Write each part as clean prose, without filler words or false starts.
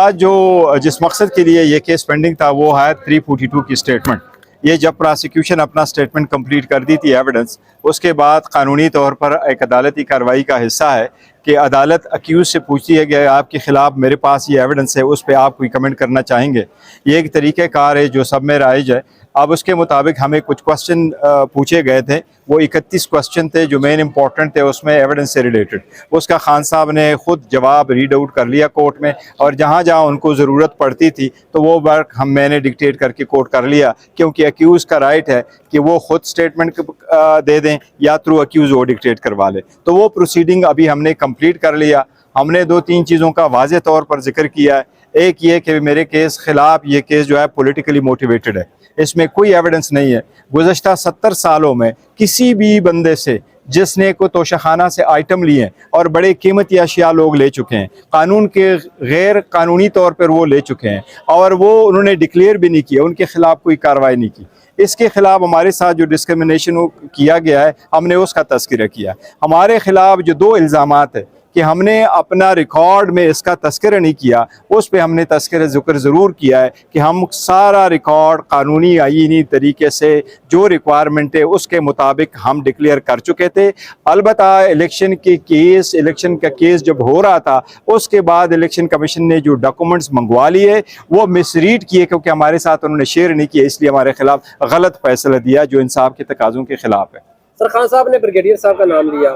आज जो जिस मकसद के लिए ये केस पेंडिंग था वो है 342 की स्टेटमेंट। ये जब प्रोसिक्यूशन अपना स्टेटमेंट कंप्लीट कर दी थी एविडेंस, उसके बाद कानूनी तौर पर एक अदालती कार्रवाई का हिस्सा है कि अदालत अक्यूज से पूछती है कि आपके ख़िलाफ़ मेरे पास ये एविडेंस है, उस पर आप कोई कमेंट करना चाहेंगे। ये एक तरीक़ेकार है जो सब में राइज है। अब उसके मुताबिक हमें कुछ क्वेश्चन पूछे गए थे, वो 31 क्वेश्चन थे जो मेन इंपॉर्टेंट थे उसमें एविडेंस से रिलेटेड। उसका खान साहब ने ख़ुद जवाब रीड आउट कर लिया कोर्ट में, और जहाँ जहाँ उनको ज़रूरत पड़ती थी तो वो वर्क मैंने डिक्टेट करके कोर्ट कर लिया, क्योंकि अक्यूज़ का राइट है कि वो ख़ुद स्टेटमेंट दे दें या थ्रू अक्यूज़ वो डिक्टेट करवा ले। तो वो प्रोसीडिंग अभी हमने कंप्लीट कर लिया। हमने 2-3 चीज़ों का वाज़े तौर पर जिक्र किया है। एक ये कि मेरे केस ख़िलाफ़ ये केस जो है पॉलिटिकली मोटिवेटेड है, इसमें कोई एविडेंस नहीं है। गुज़श्ता 70 सालों में किसी भी बंदे से जिसने को तोशाखाना से आइटम लिए और बड़े कीमती अशिया लोग ले चुके हैं, कानून के गैर कानूनी तौर पर वो ले चुके हैं, और वो उन्होंने डिक्लेयर भी नहीं किया, उनके ख़िलाफ़ कोई कार्रवाई नहीं की। इसके ख़िलाफ़ हमारे साथ जो डिस्क्रिमिनेशन किया गया है, हमने उसका तज़किरा किया। हमारे ख़िलाफ़ जो 2 इल्ज़ामात है कि हमने अपना रिकॉर्ड में इसका तज़किरा नहीं किया, उस पे हमने तज़किरा ज़िक्र ज़रूर किया है कि हम सारा रिकॉर्ड कानूनी आईनी तरीके से जो रिक्वायरमेंट है उसके मुताबिक हम डिक्लेयर कर चुके थे। अलबत्ता इलेक्शन का केस जब हो रहा था, उसके बाद इलेक्शन कमीशन ने जो डॉक्यूमेंट्स मंगवा लिए वो मिसरीड किए, क्योंकि हमारे साथ उन्होंने शेयर नहीं किया, इसलिए हमारे खिलाफ गलत फैसला दिया जो इंसाफ के तकाज़ों के खिलाफ है। सर, खान साहब ने ब्रिगेडियर साहब का नाम लिया,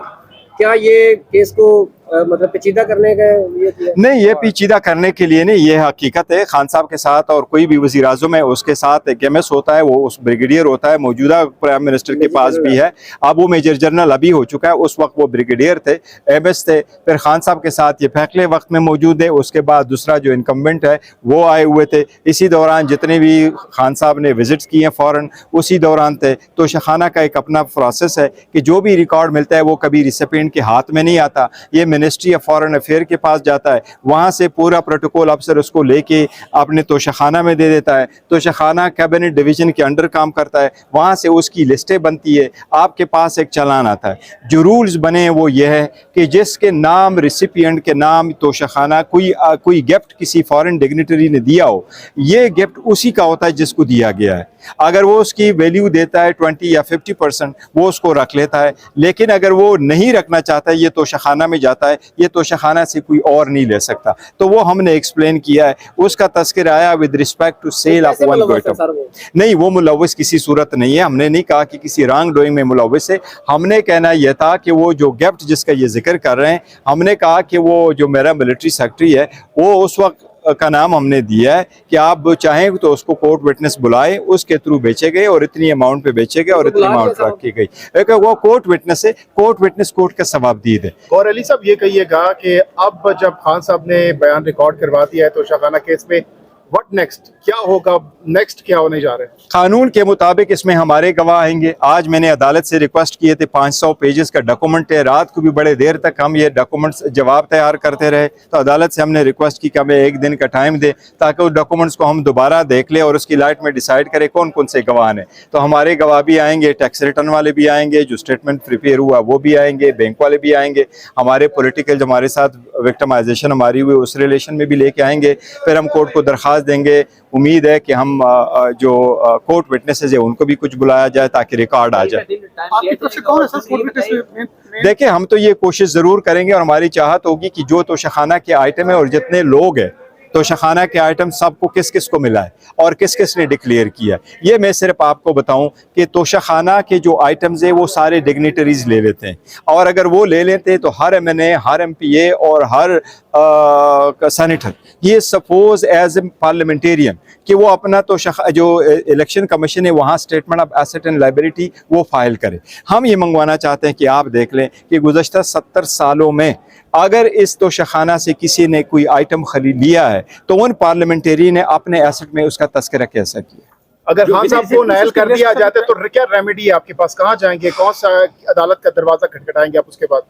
क्या ये केस को मतलब पेचीदा करने का ये किया? नहीं, ये पेचीदा करने के लिए नहीं, ये हकीकत है। खान साहब के साथ और कोई भी वज़ीर आज़म है उसके साथ एक एमएस होता है, वो उस ब्रिगेडियर होता है, मौजूदा प्राइम मिनिस्टर के पास भी है। अब वो मेजर जनरल अभी हो चुका है, उस वक्त वो ब्रिगेडियर थे, एमएस थे। फिर खान साहब के साथ ये फैसले वक्त में मौजूद है। उसके बाद दूसरा जो इनकम्बेंट है वो आए हुए थे। इसी दौरान जितने भी खान साहब ने विजिट्स किए हैं फ़ौरन उसी दौरान थे। तोशाखाना का एक अपना प्रोसेस है कि जो भी रिकॉर्ड मिलता है वो कभी रिसिपिएंट के हाथ में नहीं आता, ये मिनिस्ट्री ऑफ फॉरेन अफेयर के पास जाता है, वहाँ से पूरा प्रोटोकॉल अफसर उसको लेके अपने तोशाखाना में दे देता है। तोशाखाना कैबिनेट डिवीज़न के अंडर काम करता है, वहाँ से उसकी लिस्टें बनती है, आपके पास एक चालान आता है। जो रूल्स बने हैं वो ये है कि जिसके नाम रिसिपिएंट के नाम तोशाखाना कोई गिफ्ट किसी फॉरेन डिग्निटरी ने दिया हो, ये गिफ्ट उसी का होता है जिसको दिया गया है। अगर वो उसकी वैल्यू देता है 20 या 50%, वो उसको रख लेता है, लेकिन अगर वो नहीं रखना चाहता है, ये तोशाखाना में जाता है, ये तोशाखाना से कोई और नहीं ले सकता। तो वो हमने एक्सप्लेन किया है, उसका तज़किरा आया with respect to sale of one item. नहीं, वो मुलव्वस किसी सूरत नहीं है। हमने नहीं कहा कि किसी रॉन्ग डूइंग में मुलव्वस है। हमने कहना यह था कि वो जो गिफ्ट जिसका ये जिक्र कर रहे हैं, हमने कहा कि वो जो मेरा मिलिट्री सेक्रेटरी है वो उस वक्त का नाम हमने दिया है कि आप चाहें तो उसको कोर्ट विटनेस बुलाएं, उसके थ्रू बेचे गए और इतनी अमाउंट पे बेचे गए और इतनी अमाउंट रखी गई। एक वो कोर्ट विटनेस है, कोर्ट विटनेस कोर्ट का सवाबदीद है। और अली साहब ये कहिएगा कि अब जब खान साहब ने बयान रिकॉर्ड करवा दिया है तोशाखाना केस में, व्हाट नेक्स्ट, क्या होगा नेक्स्ट, क्या होने जा रहे हैं? कानून के मुताबिक इसमें हमारे गवाह आएंगे। आज मैंने अदालत से रिक्वेस्ट किए थे, 500 पेजेस का डॉक्यूमेंट है, रात को भी बड़े देर तक हम ये डॉक्यूमेंट्स जवाब तैयार करते रहे। तो अदालत से हमने रिक्वेस्ट की कि हमें 1 दिन का टाइम दे ताकि उस डॉक्यूमेंट्स को हम दोबारा देख लें और उसकी लाइट में डिसाइड करें कौन कौन से गवाह हैं। तो हमारे गवाह भी आएंगे, टैक्स रिटर्न वाले भी आएंगे, जो स्टेटमेंट प्रिपेयर हुआ वो भी आएंगे, बैंक वाले भी आएंगे, हमारे पॉलिटिकल जो हमारे साथ विक्टिमाइजेशन हमारी हुई उस रिलेशन में भी लेके आएंगे। फिर हम कोर्ट को दरख्वास्त देंगे। उम्मीद है कि हम जो कोर्ट विटनेसेस है उनको भी कुछ बुलाया जाए ताकि रिकॉर्ड आ जाए। देखिए, हम तो ये कोशिश ज़रूर करेंगे और हमारी चाहत होगी कि जो तोशाखाना के आइटम है और जितने लोग हैं तोशाखाना के आइटम सबको किस किस को मिला है और किस किस ने डिक्लेयर किया। ये मैं सिर्फ आपको बताऊं कि तोशाखाना के जो आइटम्स हैं वो सारे डिग्निटरीज ले लेते हैं, और अगर वो ले लेते हैं तो हर एमएनए, हर एमपीए और हर सेनेटर ये सपोज एज ए पार्लियामेंटेरियन कि वो अपना जो इलेक्शन कमीशन है वहाँ statement of asset and liability वो फाइल करे। हम ये मंगवाना चाहते हैं कि आप देख लें कि गुज़श्ता 70 सालों में अगर इस तोशाखाना से किसी ने कोई आइटम खरीद लिया है तो उन पार्लियामेंटेरियन ने अपने एसेट में उसका तज़किरा कैसा किया। अगर खान साहब को नायल कर दिया जाता है तो क्या रेमेडी है आपके पास, कहाँ जाएंगे, कौन सा अदालत का दरवाजा खटखटाएंगे आप उसके बाद?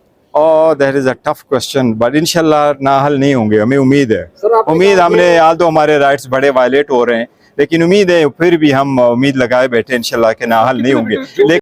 That is a tough question, but इंशाल्लाह नाहल नहीं होंगे, हमें उम्मीद है। उम्मीद हमने आज तो हमारे राइट्स बड़े वायलेट हो रहे हैं, लेकिन उम्मीद है फिर भी हम उम्मीद लगाए बैठे इंशाल्लाह के नाहल नहीं होंगे।